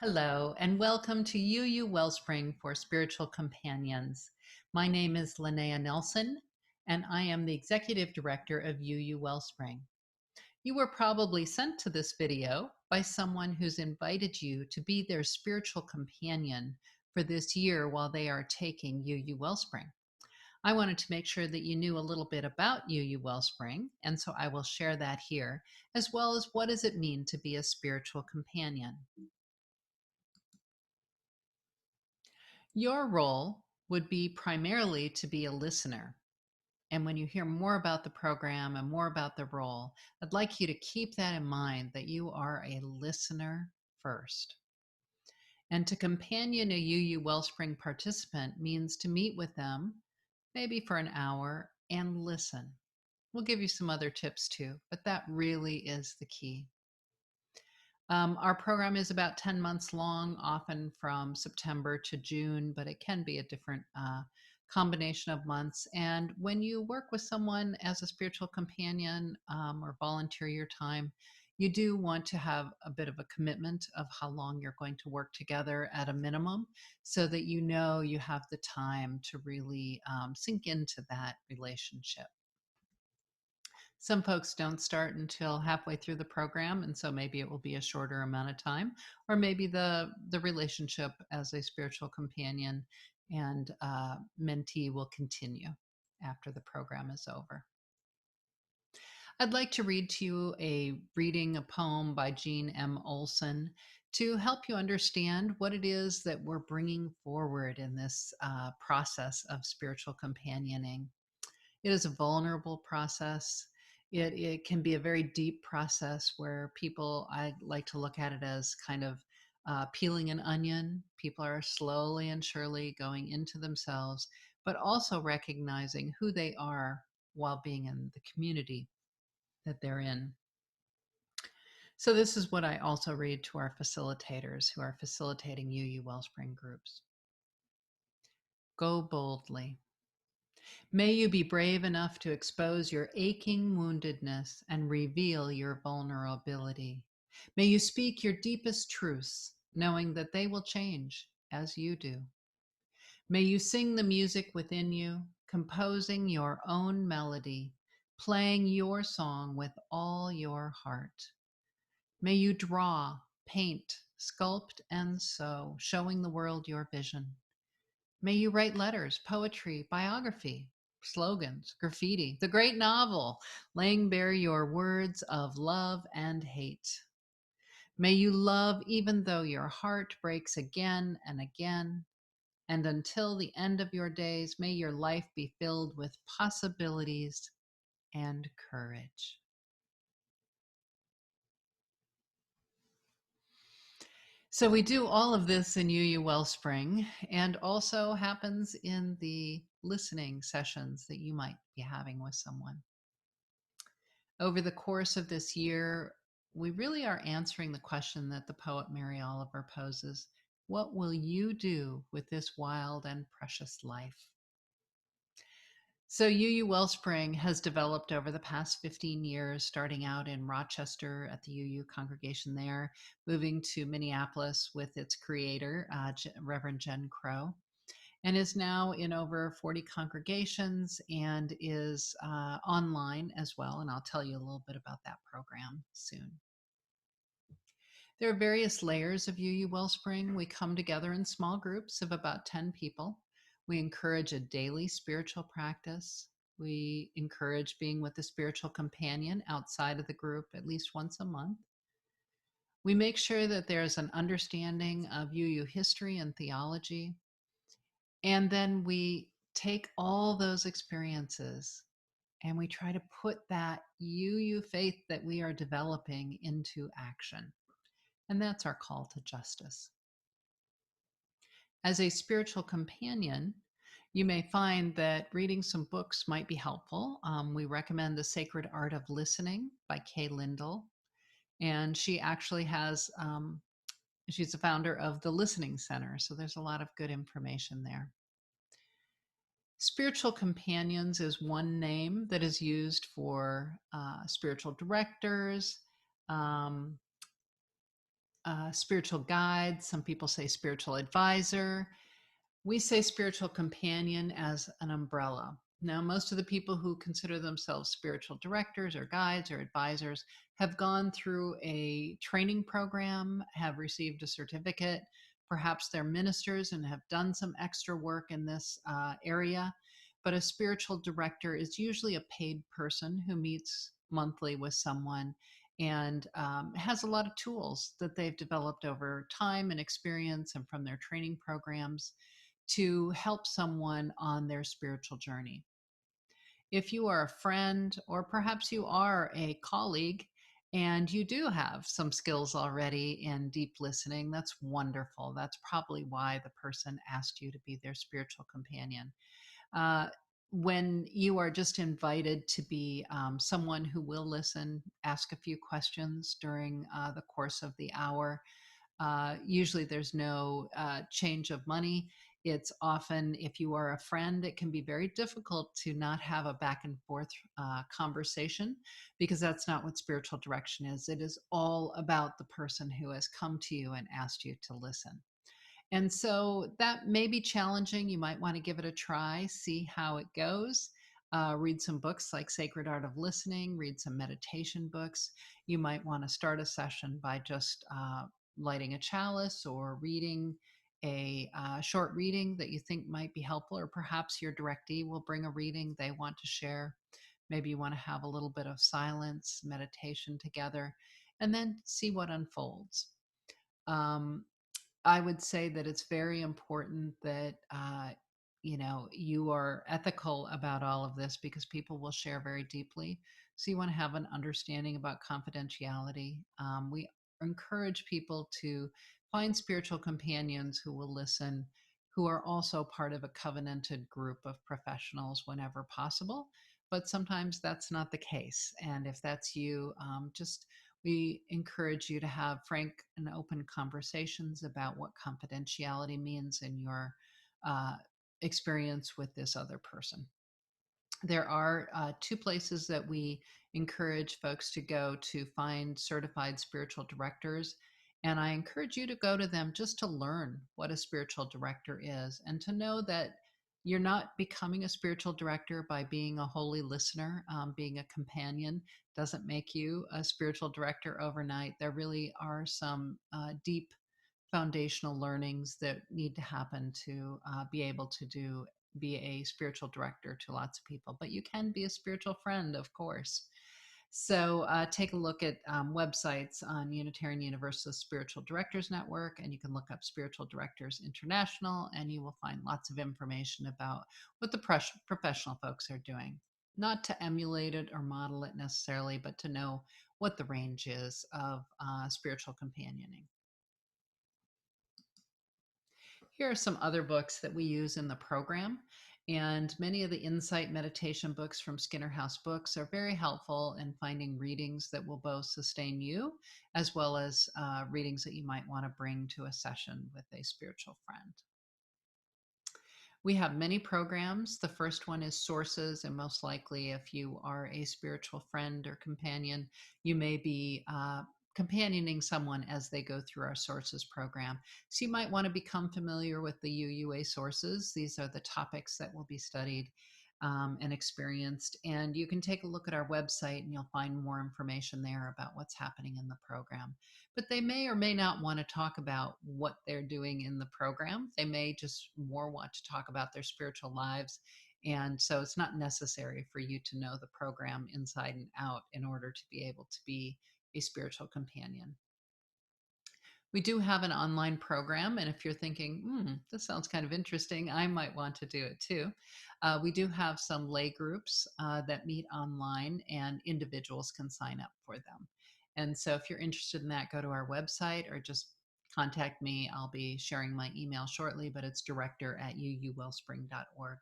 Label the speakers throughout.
Speaker 1: Hello, and welcome to UU Wellspring for Spiritual Companions. My name is Linnea Nelson, and I am the Executive Director of UU Wellspring. You were probably sent to this video by someone who's invited you to be their spiritual companion for this year while they are taking UU Wellspring. I wanted to make sure that you knew a little bit about UU Wellspring, and so I will share that here, as well as what does it mean to be a spiritual companion. Your role would be primarily to be a listener. And when you hear more about the program and more about the role, I'd like you to keep that in mind that you are a listener first. And to companion a UU Wellspring participant means to meet with them, maybe for an hour, and listen. We'll give you some other tips too, but that really is the key. Our program is about 10 months long, often from September to June, but it can be a different combination of months. And when you work with someone as a spiritual companion or volunteer your time, you do want to have a bit of a commitment of how long you're going to work together at a minimum so that you know you have the time to really sink into that relationship. Some folks don't start until halfway through the program, and so maybe it will be a shorter amount of time, or maybe the relationship as a spiritual companion and mentee will continue after the program is over. I'd like to read to you a poem by Jean M. Olson to help you understand what it is that we're bringing forward in this process of spiritual companioning. It is a vulnerable process. It can be a very deep process where I like to look at it as kind of peeling an onion. People are slowly and surely going into themselves, but also recognizing who they are while being in the community that they're in. So this is what I also read to our facilitators who are facilitating UU Wellspring groups. Go boldly. May you be brave enough to expose your aching woundedness and reveal your vulnerability. May you speak your deepest truths, knowing that they will change as you do. May you sing the music within you, composing your own melody, playing your song with all your heart. May you draw, paint, sculpt, and sew, showing the world your vision. May you write letters, poetry, biography, slogans, graffiti, the great novel, laying bare your words of love and hate. May you love even though your heart breaks again and again. And until the end of your days, may your life be filled with possibilities and courage. So we do all of this in UU Wellspring and also happens in the listening sessions that you might be having with someone. Over the course of this year, we really are answering the question that the poet Mary Oliver poses. What will you do with this wild and precious life? So UU Wellspring has developed over the past 15 years, starting out in Rochester at the UU congregation there, moving to Minneapolis with its creator, Reverend Jen Crow, and is now in over 40 congregations and is online as well. And I'll tell you a little bit about that program soon. There are various layers of UU Wellspring. We come together in small groups of about 10 people. We encourage a daily spiritual practice. We encourage being with a spiritual companion outside of the group at least once a month. We make sure that there's an understanding of UU history and theology. And then we take all those experiences and we try to put that UU faith that we are developing into action. And that's our call to justice. As a spiritual companion, you may find that reading some books might be helpful. We recommend The Sacred Art of Listening by Kay Lindell. And she actually has, she's the founder of the Listening Center. So there's a lot of good information there. Spiritual companions is one name that is used for spiritual directors, spiritual guide. Some people say spiritual advisor. We say spiritual companion as an umbrella. Now, most of the people who consider themselves spiritual directors or guides or advisors have gone through a training program, have received a certificate. Perhaps they're ministers and have done some extra work in this area. But a spiritual director is usually a paid person who meets monthly with someone and has a lot of tools that they've developed over time and experience and from their training programs to help someone on their spiritual journey. If you are a friend, or perhaps you are a colleague, and you do have some skills already in deep listening, that's wonderful. That's probably why the person asked you to be their spiritual companion. Uh, when you are just invited to be someone who will listen, ask a few questions during the course of the hour, usually there's no change of money. It's often, if you are a friend, it can be very difficult to not have a back and forth conversation, because that's not what spiritual direction is. It is all about the person who has come to you and asked you to listen. And so that may be challenging. You might want to give it a try, see how it goes. Read some books like Sacred Art of Listening, read some meditation books. You might want to start a session by just lighting a chalice or reading a short reading that you think might be helpful, or perhaps your directee will bring a reading they want to share. Maybe you want to have a little bit of silence, meditation together, and then see what unfolds. Um, I would say that it's very important that you are ethical about all of this, because people will share very deeply. So you want to have an understanding about confidentiality. We encourage people to find spiritual companions who will listen, who are also part of a covenanted group of professionals whenever possible. But sometimes that's not the case. And if that's you, just we encourage you to have frank and open conversations about what confidentiality means in your uh, experience with this other person. There are two places that we encourage folks to go to find certified spiritual directors. And I encourage you to go to them just to learn what a spiritual director is, and to know that you're not becoming a spiritual director by being a holy listener. Being a companion doesn't make you a spiritual director overnight. There really are some deep foundational learnings that need to happen to be able to be a spiritual director to lots of people. But you can be a spiritual friend, of course. So take a look at websites on Unitarian Universalist Spiritual Directors Network, and you can look up Spiritual Directors International, and you will find lots of information about what the professional folks are doing. Not to emulate it or model it necessarily, but to know what the range is of spiritual companioning. Here are some other books that we use in the program. And many of the insight meditation books from Skinner House Books are very helpful in finding readings that will both sustain you, as well as readings that you might want to bring to a session with a spiritual friend. We have many programs. The first one is Sources, and most likely, if you are a spiritual friend or companion, you may be companioning someone as they go through our Sources program. So you might want to become familiar with the UUA sources. These are the topics that will be studied and experienced. And you can take a look at our website, and you'll find more information there about what's happening in the program. But they may or may not want to talk about what they're doing in the program. They may just more want to talk about their spiritual lives. And so it's not necessary for you to know the program inside and out in order to be able to be a spiritual companion. We do have an online program, and if you're thinking, this sounds kind of interesting, I might want to do it too. We do have some lay groups that meet online, and individuals can sign up for them. And so if you're interested in that, go to our website or just contact me. I'll be sharing my email shortly, but it's director@uuwellspring.org.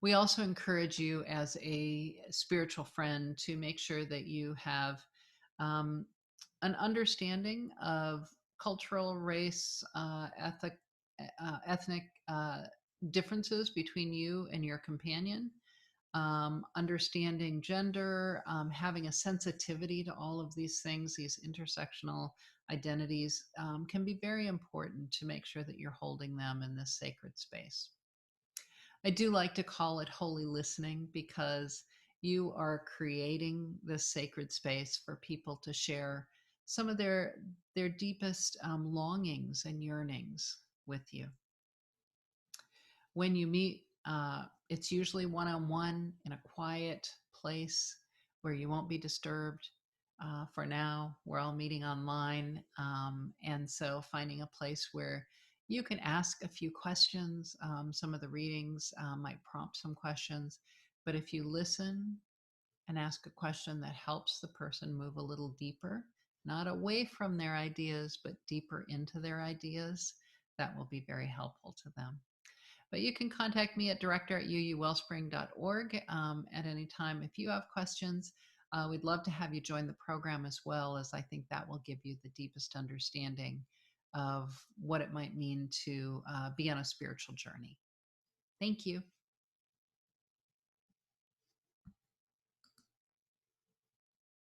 Speaker 1: We also encourage you as a spiritual friend to make sure that you have um, an understanding of cultural, race, ethnic differences between you and your companion. understanding gender, having a sensitivity to all of these things, these intersectional identities, can be very important to make sure that you're holding them in this sacred space. I do like to call it holy listening because you are creating this sacred space for people to share some of their deepest longings and yearnings with you. When you meet, it's usually one on one in a quiet place where you won't be disturbed. For now, we're all meeting online. And so finding a place where you can ask a few questions. Some of the readings might prompt some questions. But if you listen and ask a question that helps the person move a little deeper, not away from their ideas, but deeper into their ideas, that will be very helpful to them. But you can contact me at director@uuwellspring.org at any time if you have questions. We'd love to have you join the program as well, as I think that will give you the deepest understanding of what it might mean to be on a spiritual journey. Thank you.